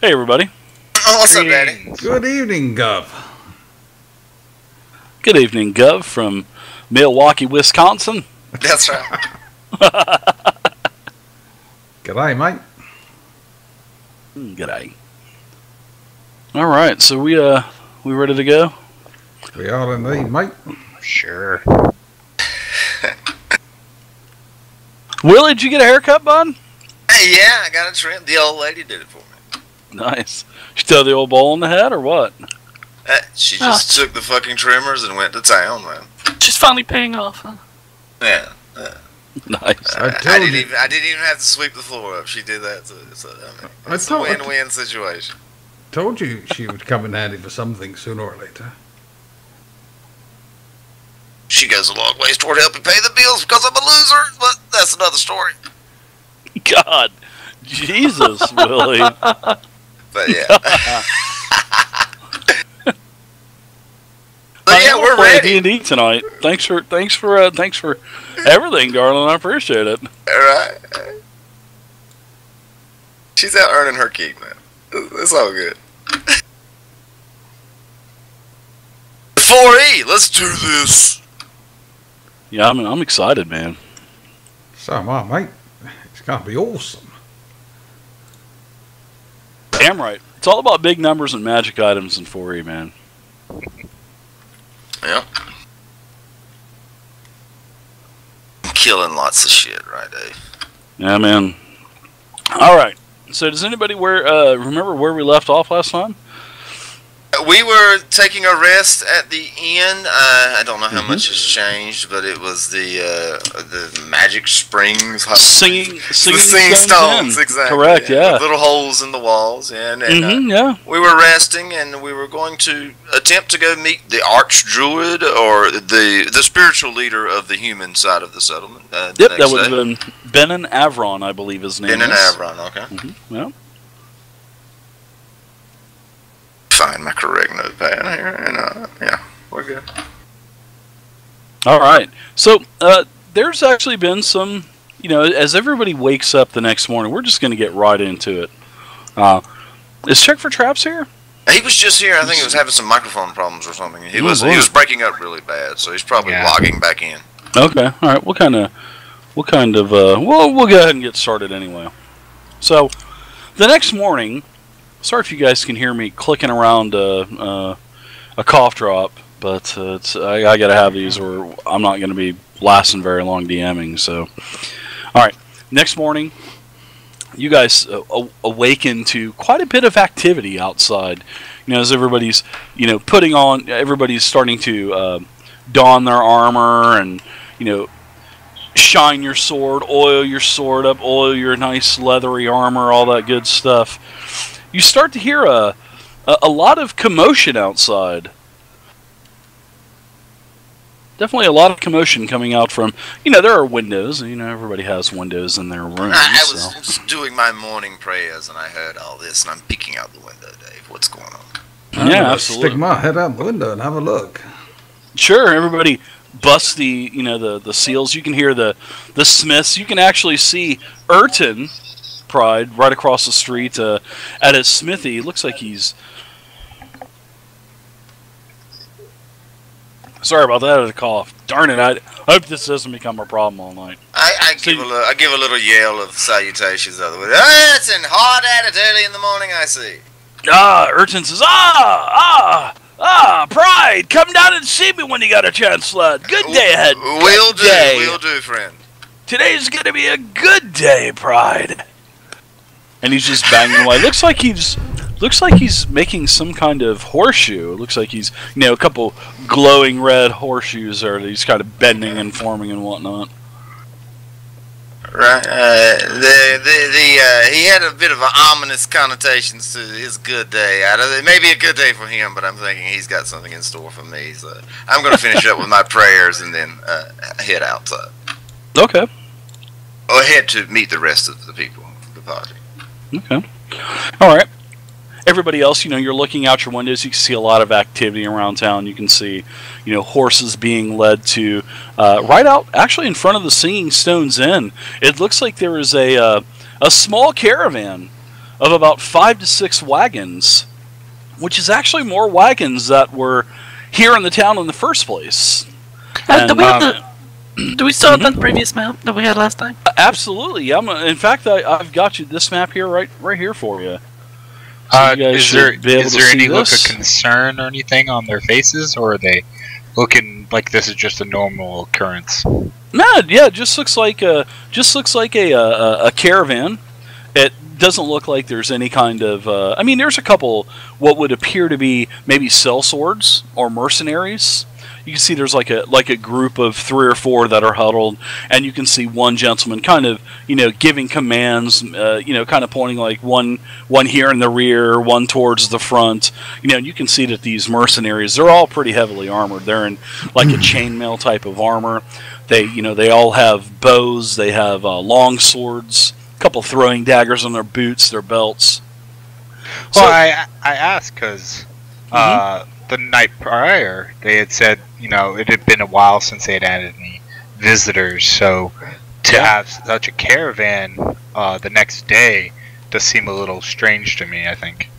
Hey, everybody. Oh, what's up, Daddy? Good evening, Gov. Good evening, Gov, from Milwaukee, Wisconsin. That's right. G'day, mate. G'day. All right, so we ready to go? We are indeed, mate. Sure. Willie, did you get a haircut, bud? Hey, yeah, I got a trim. The old lady did it for me. Nice. She throw the old bowl in the head, or what? She just took the fucking trimmers and went to town, man. She's finally paying off, huh? Yeah. Nice. I didn't even have to sweep the floor up. She did that, so I mean, it's a win-win situation. Told you she would come in handy for something sooner or later. She goes a long ways toward helping pay the bills because I'm a loser, but that's another story. God. Jesus, Willie. But yeah. But yeah, we're ready. D&D tonight. Thanks for everything, darling. I appreciate it. All right. She's out earning her keep, man. It's all good. 4E, let's do this. Yeah, I'm excited, man. So am I, mate. It's gonna be awesome. Damn right. It's all about big numbers and magic items in 4E, man. Yeah. I'm killing lots of shit, right, Dave? Yeah, man. All right. So does anybody remember where we left off last time? We were taking a rest at the inn. I don't know how much has changed, but it was the magic springs, singing stones, exactly. Correct, yeah. With little holes in the walls, and yeah. We were resting, and we were going to attempt to go meet the archdruid, or the spiritual leader of the human side of the settlement. Yep, that would have been Benin Avron, I believe his name is. Benin Avron, okay. Yeah. Find my correct notepad here, and yeah, we're good. All right. So there's actually been some, as everybody wakes up the next morning, we're just going to get right into it. Is Check for Traps here? He was just here. I think he was having some microphone problems or something. He was breaking up really bad, so he's probably logging back in. Okay. All right. We'll go ahead and get started anyway. So the next morning. Sorry if you guys can hear me clicking around a cough drop, but I got to have these or I'm not going to be lasting very long DMing. So, all right, next morning, you guys awaken to quite a bit of activity outside. As everybody's everybody's starting to don their armor and shine your sword, oil your sword up, oil your nice leathery armor, all that good stuff. You start to hear a lot of commotion outside. Definitely a lot of commotion coming out from, there are windows. Everybody has windows in their rooms. I was just doing my morning prayers, and I heard all this, and I'm peeking out the window, Dave. What's going on? Yeah, absolutely. Stick my head out the window and have a look. Sure, everybody busts the seals. You can hear the smiths. You can actually see Urton Pryde right across the street at his smithy. It looks like he's... Sorry about that, I had a cough. Darn it, I hope this doesn't become a problem all night. I give a little yell of salutations the other way. Ah, it's in hard at it early in the morning, I see. Urton says, Pryde, come down and see me when you got a chance, lad. Good day ahead. Will do, friend. Today's gonna be a good day, Pryde. And he's just banging away. Looks like he's making some kind of horseshoe. It looks like he's, a couple glowing red horseshoes there that he's kind of bending and forming and whatnot. Right. He had a bit of an ominous connotations to his good day. It may be a good day for him, but I'm thinking he's got something in store for me. So I'm going to finish up with my prayers and then head outside. Okay. Or head to meet the rest of the people of the party. Okay. All right. Everybody else, you're looking out your windows. You can see a lot of activity around town. You can see, horses being led to right out, actually in front of the Singing Stones Inn. It looks like there is a small caravan of about 5 to 6 wagons, which is actually more wagons that were here in the town in the first place. Do we still have that previous map that we had last time? Absolutely. In fact, I've got you this map here, right here for you. So you guys is there any look of concern or anything on their faces, or are they looking like this is just a normal occurrence? No, yeah, it just looks like a caravan. It doesn't look like there's any kind of. I mean, there's a couple what would appear to be maybe sellswords or mercenaries. You can see there's like a group of 3 or 4 that are huddled, and you can see one gentleman kind of giving commands, kind of pointing like one here in the rear, one towards the front. And you can see that these mercenaries, they're all pretty heavily armored. They're in like a chainmail type of armor. They all have bows. They have long swords, a couple throwing daggers on their boots, their belts. Well, I asked because the night prior they had said it had been a while since they had added any visitors, so to have such a caravan the next day does seem a little strange to me, I think.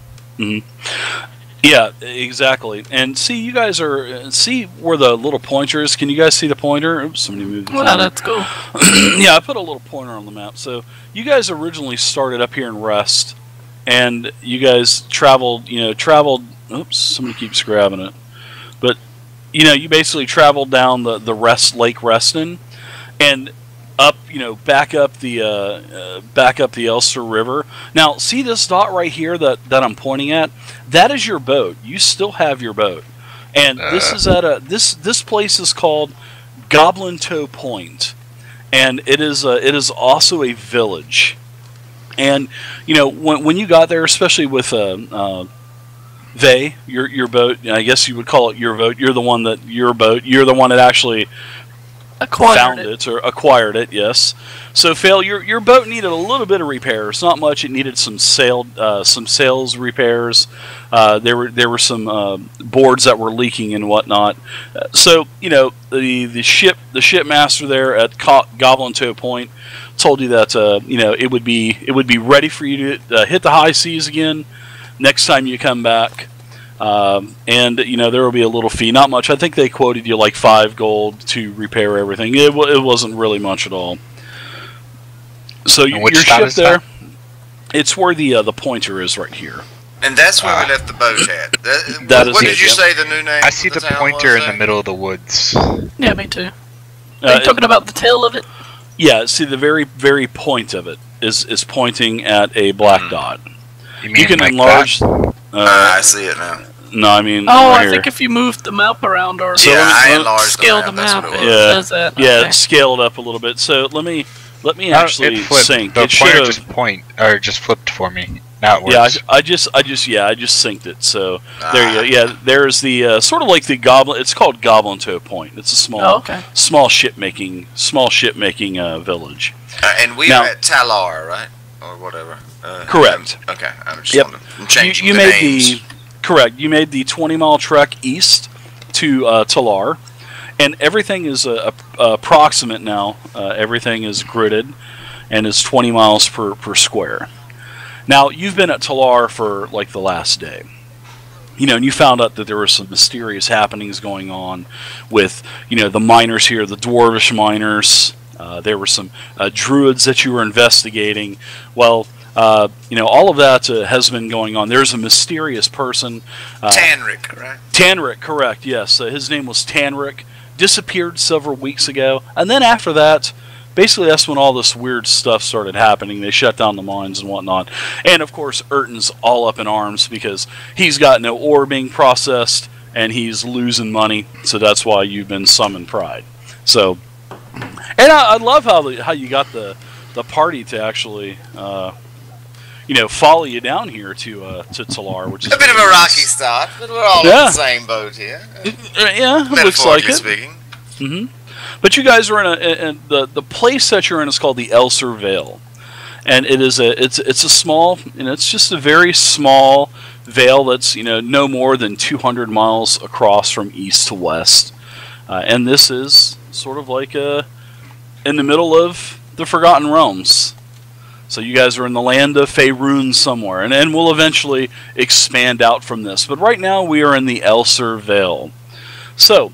Yeah, exactly. And see, you guys see where the little pointer is. Can you guys see the pointer? Oops, somebody moved the pointer. Well, that's cool. Yeah, I put a little pointer on the map. So you guys originally started up here in Rest, and you guys traveled. Oops, somebody keeps grabbing it. But you basically traveled down the Lake Reston, and up, back up the Elster River. Now, see this dot right here that I'm pointing at? That is your boat. You still have your boat, and this is at this place is called Goblin Toe Point, and it is also a village. And when you got there, especially with Vayne, your boat, I guess you would call it your boat. You're the one that actually found it or acquired it. Yes. So Phael, your boat needed a little bit of repairs. Not much. It needed some sails repairs. There were some boards that were leaking and whatnot. So the shipmaster there at Goblin Toe Point told you that it would be ready for you to hit the high seas again next time you come back. And there will be a little fee, not much. I think they quoted you like 5 gold to repair everything. It wasn't really much at all. So your ship there, it's where the pointer is right here. And that's where we left the boat at. What did you say the new name? I see the pointer in the middle of the woods. Yeah, me too. Are you talking about the tail of it? Yeah, see the very, very point of it is pointing at a black dot. You can like enlarge. I see it now. No, I mean. I think if you move the map around or I enlarged scale the map, it says that. Yeah, okay. Scale it up a little bit. So let me actually sync. The pointer just flipped for me. Now it works. Yeah, I just synced it. So there you go. Yeah, there's the sort of like the goblin. It's called Goblin Toe Point. It's a small ship making village. And we are at Talar, right, or whatever. Correct. Okay, I'm changing you the made names. Correct. You made the 20-mile trek east to Talar, and everything is approximate now. Everything is gridded, and is 20 miles per square. Now, you've been at Talar for like the last day. And you found out that there were some mysterious happenings going on with, the miners here, the Dwarvish miners. There were some druids that you were investigating. Well, all of that has been going on. There's a mysterious person. Tanric, right? Tanric, correct, yes. His name was Tanric. Disappeared several weeks ago. And then after that, basically that's when all this weird stuff started happening. They shut down the mines and whatnot. And, of course, Urton's all up in arms because he's got no ore being processed and he's losing money. So that's why you've been summoned Pryde. So, and I love how you got the party to actually... follow you down here to Talar, which is a bit of a rocky start, but we're all on the same boat here. Yeah, it looks like it. Speaking. But you guys are in the place that you're in is called the Elster Vale, and it's a small, it's just a very small vale that's no more than 200 miles across from east to west, and this is sort of like in the middle of the Forgotten Realms. So you guys are in the land of Fyrmewoode somewhere, and we'll eventually expand out from this. But right now we are in the Elser Vale. So,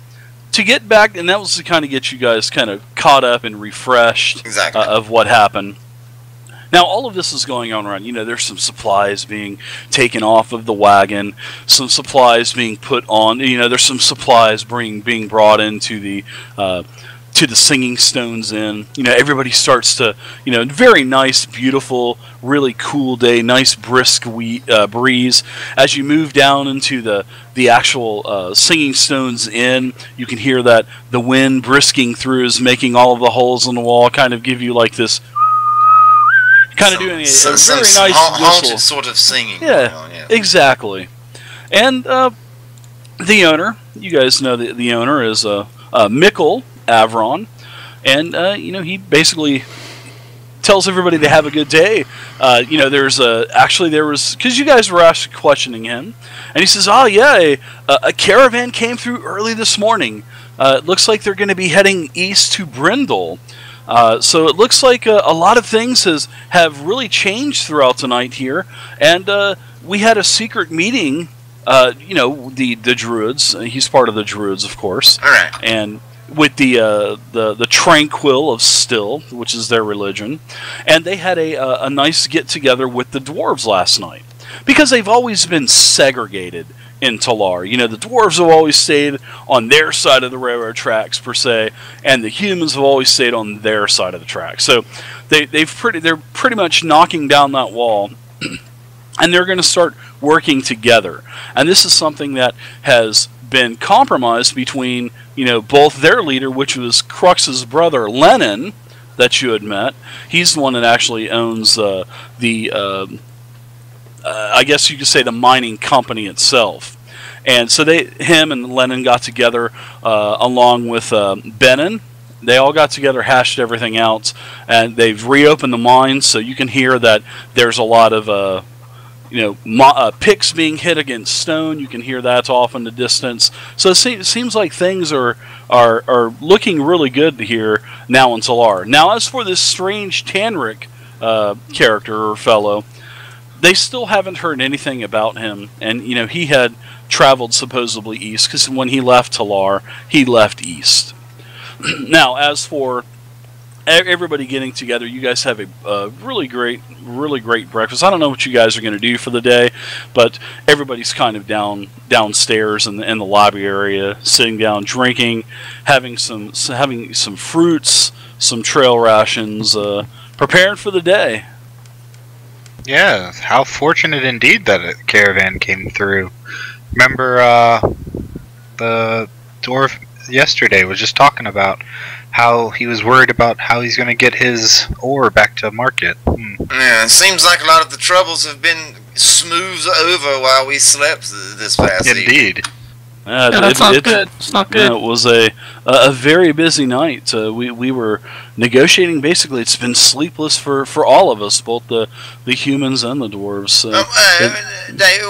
to get back, and that was to kind of get you guys kind of caught up and refreshed of what happened. Now, all of this is going on around. There's some supplies being taken off of the wagon, some supplies being put on. There's some supplies being brought into the Singing Stones Inn. Everybody starts to, very nice, beautiful, really cool day, nice brisk breeze. As you move down into the actual Singing Stones Inn, you can hear that the wind brisking through is making all of the holes in the wall kind of give you like this, kind of doing a very nice haunted sort of singing. Yeah, exactly. And the owner, you guys know the owner is Mikkel Avron, and he basically tells everybody to have a good day. There was, because you guys were actually questioning him, and he says, "Oh yeah, a caravan came through early this morning. It looks like they're going to be heading east to Brindle. So it looks like a lot of things have really changed throughout tonight here, and we had a secret meeting. The Druids. He's part of the Druids, of course. All right. And with the Tranquil of Still, which is their religion, and they had a nice get together with the Dwarves last night, because they've always been segregated in Talar. The Dwarves have always stayed on their side of the railroad tracks per se, and the humans have always stayed on their side of the tracks. So they're pretty much knocking down that wall, and they're going to start working together. And this is something that has been compromised between both their leader, which was Crux's brother Lennon, that you had met. He's the one that actually owns I guess you could say the mining company itself. And so him and Lennon got together along with Benin. They all got together, hashed everything out, and they've reopened the mines. So you can hear that there's a lot of picks being hit against stone. You can hear that off in the distance. So it seems like things are looking really good here now in Talar. Now, as for this strange Tanric character or fellow, they still haven't heard anything about him. And, he had traveled supposedly east, because when he left Talar, he left east. Now, as for everybody getting together, you guys have a really great breakfast. I don't know what you guys are going to do for the day, but everybody's kind of downstairs in the lobby area, sitting down, drinking, having some fruits, some trail rations, preparing for the day. Yeah, how fortunate indeed that a caravan came through. Remember, the Dwarf yesterday was just talking about how he was worried about how he's going to get his ore back to market. Yeah, it seems like a lot of the troubles have been smoothed over while we slept this past evening. Indeed. That's not good. It's not good. It was a very busy night. We were negotiating. Basically, it's been sleepless for all of us, both the humans and the dwarves. Dave,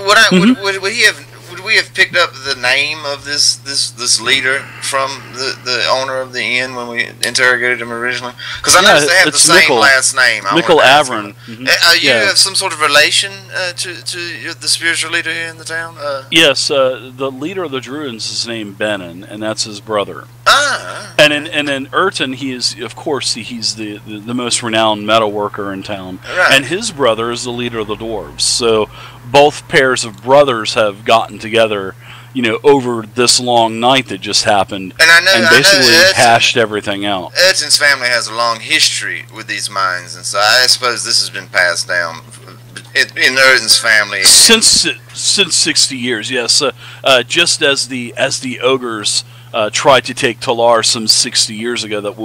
would we have picked up the name of this leader from the owner of the inn when we interrogated him originally? Because I noticed they have the same last name. Mikkel Avron. You have some sort of relation to the spiritual leader here in the town? Yes, the leader of the Druids is named Benin, and that's his brother. Ah. And in Urton, he is, of course, he's the most renowned metal worker in town. Right. And his brother is the leader of the dwarves. So both pairs of brothers have gotten together, over this long night that just happened, and basically hashed everything out. Urton's family has a long history with these mines, and so I suppose this has been passed down in Urton's family since 60 years. Yes, just as the ogres tried to take Talar some 60 years ago, that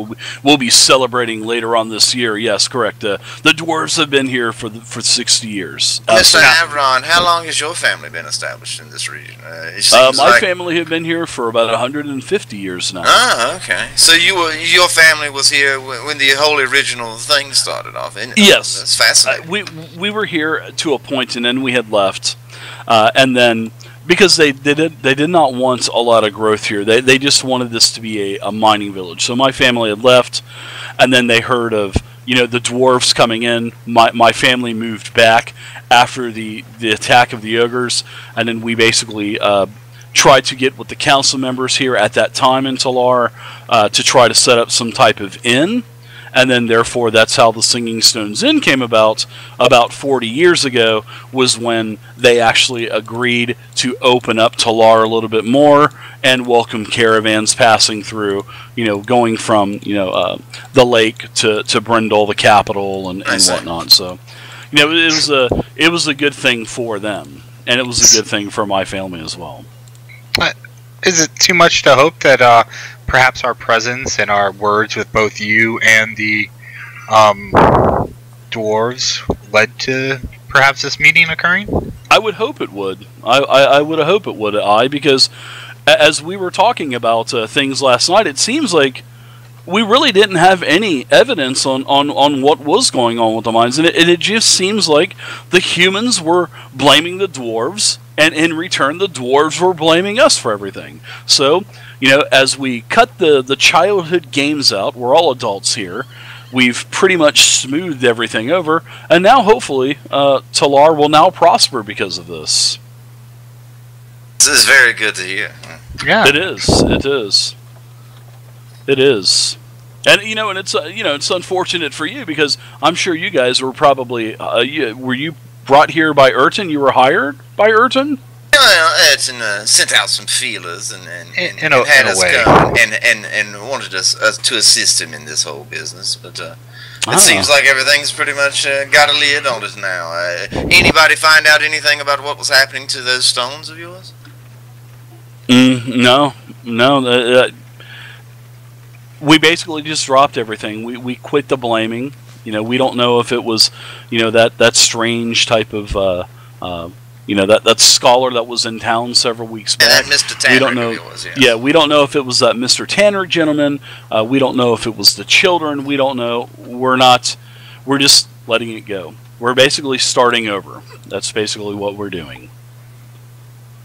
we'll be celebrating later on this year. Yes, correct. The dwarves have been here for 60 years. Mr. Avron, how long has your family been established in this region? My family have been here for about 150 years now. Ah, okay. So your family was here when the whole original thing started off. Yes, that's fascinating. We were here to a point, and then we had left, and then. Because they did not want a lot of growth here. They just wanted this to be a mining village. So my family had left, and then they heard of the dwarves coming in. My family moved back after the attack of the ogres, and then we basically tried to get with the council members here at that time in Talar to try to set up some type of inn. And then, therefore, that's how the Singing Stones Inn came about 40 years ago, was when they actually agreed to open up Talar a little bit more and welcome caravans passing through, going from, the lake to Brindle, the capital, and whatnot. So, it was a good thing for them, and it was a good thing for my family as well. Is it too much to hope that perhaps our presence and our words with both you and the dwarves led to perhaps this meeting occurring? I would hope it would. I would hope it would, because as we were talking about things last night, it seems like we really didn't have any evidence on what was going on with the mines, and it just seems like the humans were blaming the dwarves, and in return the dwarves were blaming us for everything. So, as we cut the childhood games out, we're all adults here, we've pretty much smoothed everything over, and now hopefully Talar will now prosper because of this. This is very good to hear. Yeah. It is. And and it's unfortunate for you, because I'm sure you guys were probably were you brought here by Urton? You were hired by Urton? Well, Urton sent out some feelers and in had a us way. come and wanted us to assist him in this whole business, but it seems like everything's pretty much got a lid on it now. Anybody find out anything about what was happening to those stones of yours? No. We basically just dropped everything. We quit the blaming. We don't know if it was, that strange type of, that scholar that was in town several weeks back. And that Mr. Tanner, we don't know. Yes. Yeah, we don't know if it was that Mr. Tanner gentleman. We don't know if it was the children. We don't know. We're just letting it go. We're basically starting over. That's basically what we're doing.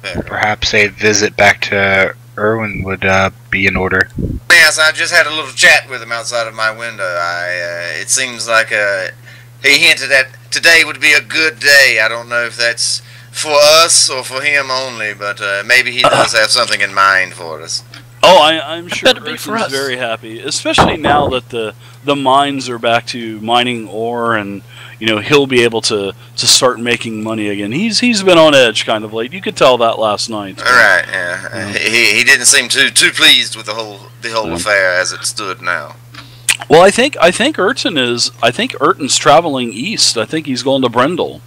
Perhaps a visit back to Irwin would be in order. Yes, I just had a little chat with him outside of my window. It seems like he hinted that today would be a good day. I don't know if that's for us or for him only, but maybe he does have something in mind for us. Oh, I'm sure Urton's very happy, especially now that the mines are back to mining ore, and he'll be able to start making money again. He's been on edge kind of late. You could tell that last night. All right, yeah. He didn't seem too pleased with the whole affair as it stood now. Well, I think Urton's traveling east. I think he's going to Brindle.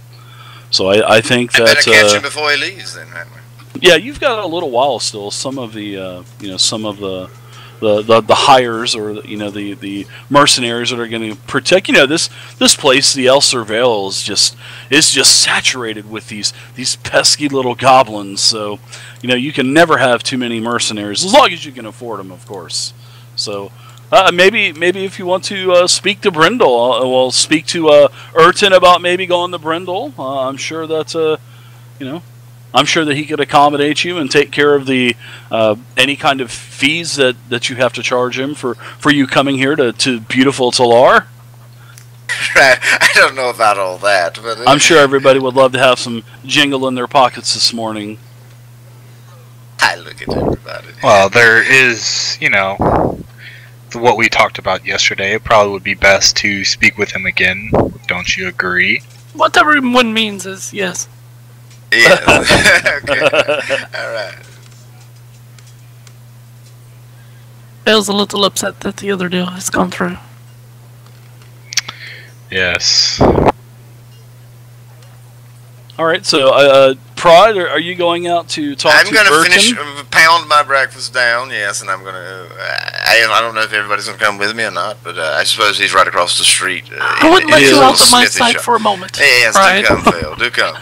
So I think that better catch him before he leaves, then, haven't we? Yeah, you've got a little while still. Some of the the hires, or the mercenaries that are going to protect. This place, the El Surveil, is just saturated with these pesky little goblins. So you can never have too many mercenaries, as long as you can afford them, of course. So maybe if you want to speak to Brindle, we'll speak to Urton about maybe going to Brindle. I'm sure that I'm sure that he could accommodate you and take care of the any kind of fees that you have to charge him for you coming here to beautiful Talar. Right. I don't know about all that, but I'm sure everybody would love to have some jingle in their pockets this morning. I look at everybody. Well, there is, what we talked about yesterday. It probably would be best to speak with him again. Don't you agree? What everyone means is yes. Yeah. Okay. All right. Phael's a little upset that the other deal has gone through. Yes. All right, so Pryde, are you going out to talk to Urton? I'm going to finish, pound my breakfast down, yes, and I'm going to... I don't know if everybody's going to come with me or not, but I suppose he's right across the street. I wouldn't let you out of my sight for a moment. Yes, Pryde. do come, Phael, do come.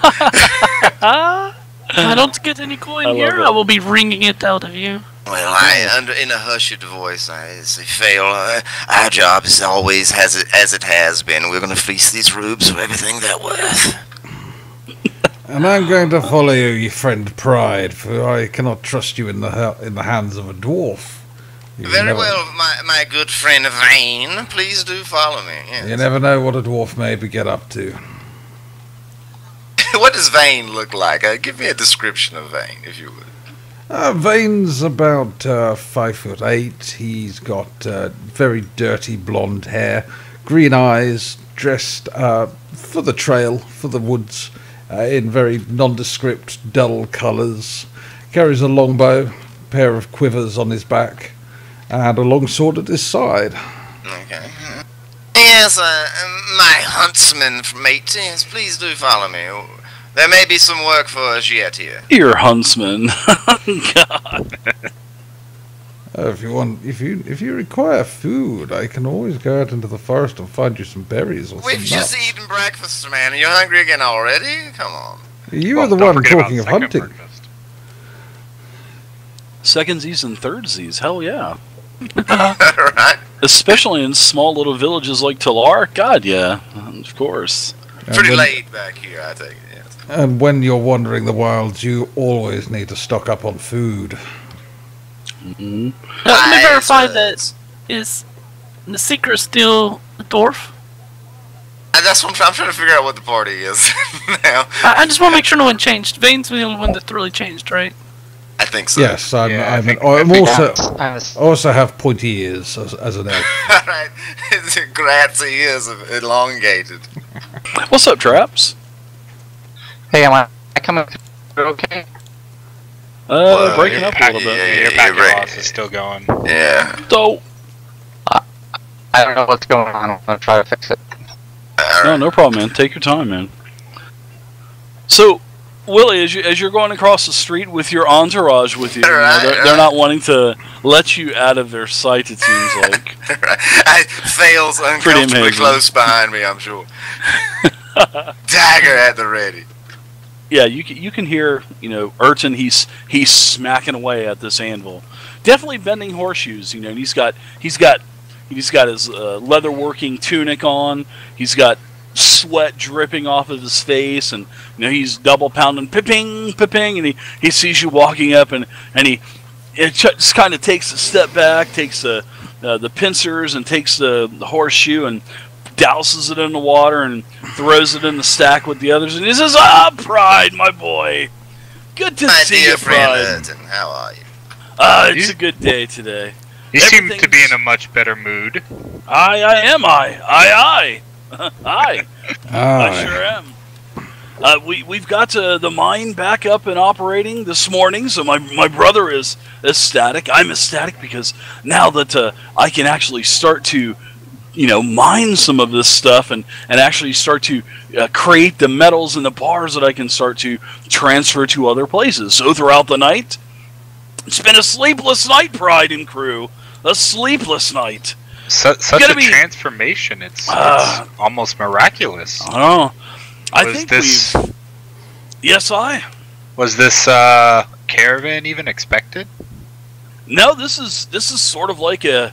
If I don't get any coin here, I will be wringing it out of you. Well, in a hushed voice, I say, Phael, our job is always as it has been. We're going to feast these rubes for everything they're worth. And I'm going to follow you, your friend Pryde, for I cannot trust you in the hands of a dwarf. Very well, my good friend Vayne. Please do follow me. Yes. You never know what a dwarf may get up to. What does Vayne look like? Give me a description of Vayne, if you would. Vayne's about 5'8". He's got very dirty blonde hair, green eyes, dressed for the trail, for the woods, in very nondescript, dull colours. Carries a longbow, pair of quivers on his back, and a long sword at his side. Okay. Yes, my huntsman, mate. Yes, please do follow me. There may be some work for us yet here. Your huntsman. God. If you require food, I can always go out into the forest and find you some berries or We've some just nuts. eaten breakfast, man. Are you hungry again already? Come on. You are the one talking of hunting. Secondsies and thirdsies, hell yeah. Right. Especially in small little villages like Talar, God yeah, of course. Pretty laid back here, I take it. Yes. And when you're wandering the wilds, you always need to stock up on food. Mm-hmm. Let me verify that is the secret still the dwarf? That's what I'm trying to figure out what the party is now. I just want to make sure no one changed. Vayne's the only one that really changed, right? I think so. Yes, I also have pointy ears as an elf. Alright. His grassy ears are elongated. What's up, Traps? Hey, am I coming through okay? Breaking up a little bit. Your back loss is still going. Yeah. So, I don't know what's going on. I'm going to try to fix it. no problem, man. Take your time, man. So, Willie, as you're going across the street with your entourage with you, they're not wanting to let you out of their sight, it seems like. Phael's uncomfortably close behind me, I'm sure. Dagger at the ready. Yeah, you can hear, Urton, he's smacking away at this anvil. Definitely bending horseshoes, and he's got his leatherworking tunic on. He's got sweat dripping off of his face, and he's double pounding, piping, and he sees you walking up, and he just kind of takes a step back, takes the pincers, and takes the horseshoe and douses it in the water and throws it in the stack with the others, and he says, Pryde, my boy, good to see you, Pryde. How are you? It's a good day today. You seem to be in a much better mood. I sure am. We've got the mine back up and operating this morning, so my brother is ecstatic. I'm ecstatic because now that I can actually start to mine some of this stuff and actually start to create the metals and the bars that I can start to transfer to other places. So throughout the night, it's been a sleepless night, Pryde and crew. A sleepless night. Such a transformation. It's almost miraculous. I Was think this Was this caravan even expected? No, this is sort of like a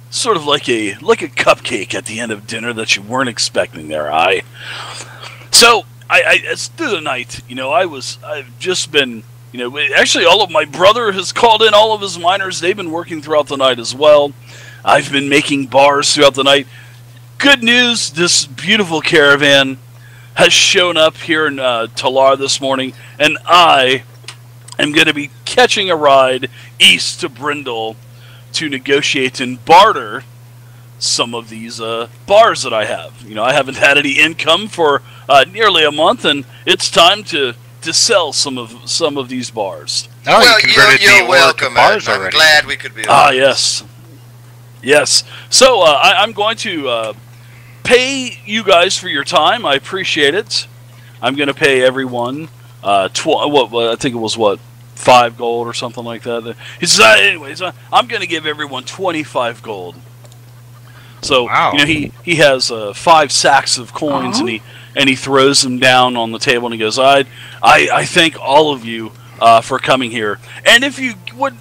cupcake at the end of dinner that you weren't expecting there. So through the night, I've just been, actually all of my brother has called in all of his miners. They've been working throughout the night as well. I've been making bars throughout the night. Good news, this beautiful caravan has shown up here in Talar this morning, and I am going to be catching a ride east to Brindle to negotiate and barter some of these bars that I have. I haven't had any income for nearly a month, and it's time to sell some of these bars. Oh, well, you're welcome. I'm glad we could be. Yes. So I'm going to pay you guys for your time. I appreciate it. I'm going to pay everyone I think it was 5 gold or something like that. He says, anyways, I'm going to give everyone 25 gold. So wow. He has 5 sacks of coins, and he throws them down on the table, and he goes, I thank all of you for coming here, and if you would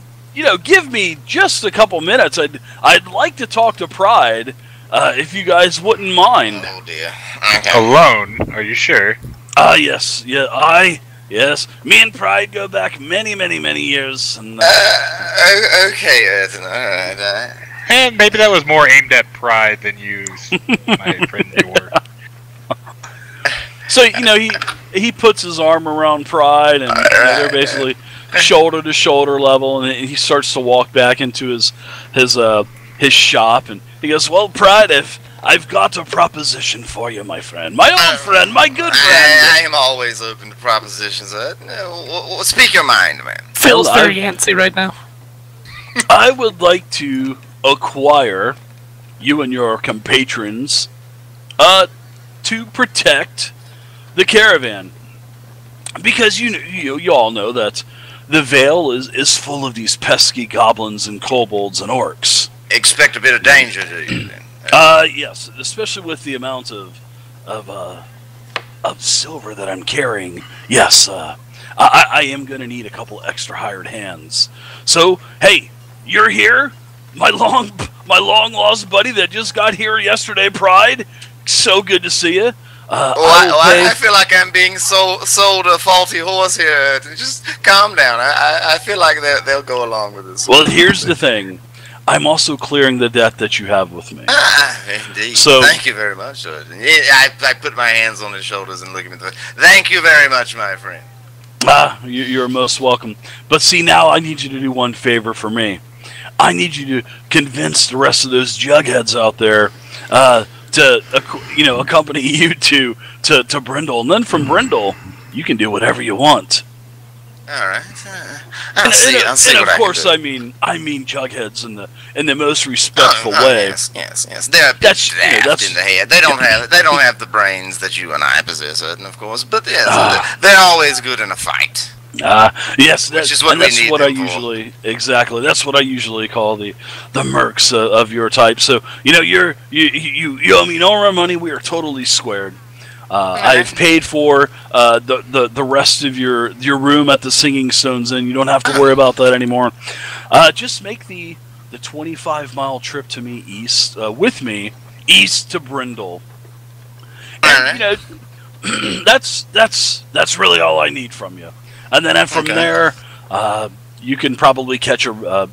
give me just a couple minutes, I'd like to talk to Pryde, if you guys wouldn't mind. Oh dear. Okay. Alone? Are you sure? Yes. Yeah. Yes, me and Pryde go back many, many, many years. And, okay, Ethan, alright. And maybe that was more aimed at Pryde than you, my friend Dwarf. So, he puts his arm around Pryde, and they're basically shoulder to shoulder level, and he starts to walk back into his shop, and he goes, "Well, Pryde, I've got a proposition for you, my friend. My old friend, my good friend." I am always open to propositions. Speak your mind, man. Phil's very antsy right now. I would like to acquire you and your compatrons to protect the caravan. Because you all know that the Vale is full of these pesky goblins and kobolds and orcs. Expect a bit of danger, do you, then? Yes, especially with the amount of silver that I'm carrying. Yes, I am going to need a couple extra hired hands. So, hey, you're here, my long lost buddy that just got here yesterday, Pryde. So good to see you. I feel like I'm being sold a faulty horse here. Just calm down. I feel like they'll go along with this. Well, here's the thing. I'm also clearing the debt that you have with me. Indeed. So, thank you very much. I put my hands on his shoulders and look at him. Thank you very much, my friend. You're most welcome. But see, now I need you to do one favor for me. I need you to convince the rest of those jugheads out there to accompany you to Brindle, and then from Brindle, you can do whatever you want. All right. I'll see and what of course, I can do. I mean jugheads in the most respectful way. Yes. They're a bit daft in the head. They don't have the brains that you and I possess, of course. But yes, they're always good in a fight. Yes, which is what we need them for. That's what I usually call the mercs of your type. So you owe me no more money. We are totally squared. I've paid for the rest of your room at the Singing Stones Inn. You don't have to worry about that anymore. Just make the 25-mile trip to me east east to Brindle. And, that's really all I need from you. And then from there, you can probably catch a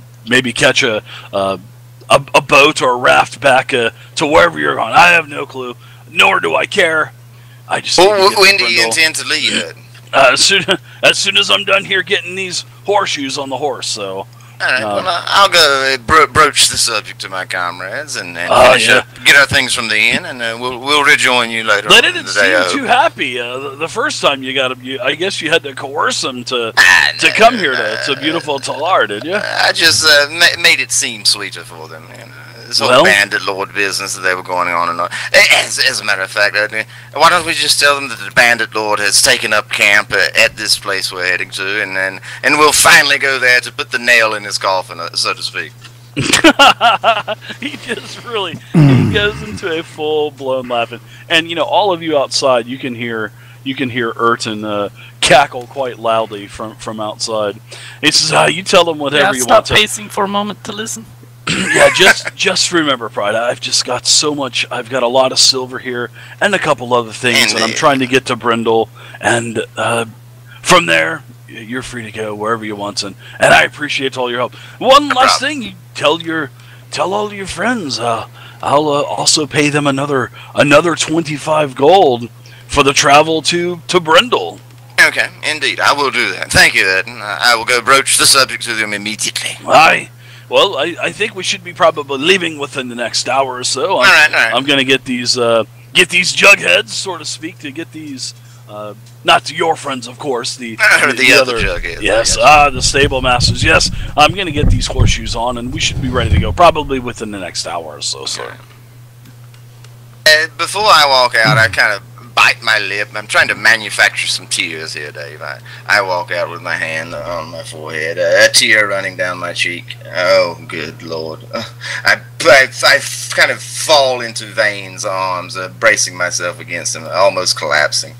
boat or a raft back to wherever you're going. I have no clue, nor do I care. I just when do you intend to leave? As soon as I'm done here getting these horseshoes on the horse. So. All right, well, I'll go broach the subject to my comrades and get our things from the inn, and we'll rejoin you later. They didn't seem too happy the first time you got them. I guess you had to coerce them to come here to beautiful Talar, did you? I just made it seem sweeter for them. This whole bandit lord business that they were going on and on. As a matter of fact, why don't we just tell them that the bandit lord has taken up camp at this place we're heading to, and we'll finally go there to put the nail in his coffin, so to speak. He just he goes into a full-blown laughing, and all of you outside, you can hear Urton cackle quite loudly from outside. He says, "You tell them whatever you want." Stop pacing for a moment to listen. Yeah, just remember, Pryde, I've just got so much. I've got a lot of silver here and a couple other things, and I'm trying to get to Brindle, and from there, you're free to go wherever you want, and I appreciate all your help. One last thing, you tell all your friends. I'll also pay them another 25 gold for the travel to Brindle. Okay, indeed, I will do that. Thank you, Ed. I will go broach the subject to them immediately. Well, I think we should be probably leaving within the next hour or so. All right. I'm going to get these jugheads, so to speak, to get these, not to your friends, of course, the other jugheads. Yes, the stable masters. Yes, I'm going to get these horseshoes on, and we should be ready to go probably within the next hour or so. Okay. Before I walk out, I kind of bite my lip. I'm trying to manufacture some tears here, Dave. I walk out with my hand on my forehead, a tear running down my cheek. Oh, good Lord. I kind of fall into Vayne's arms, bracing myself against him, almost collapsing.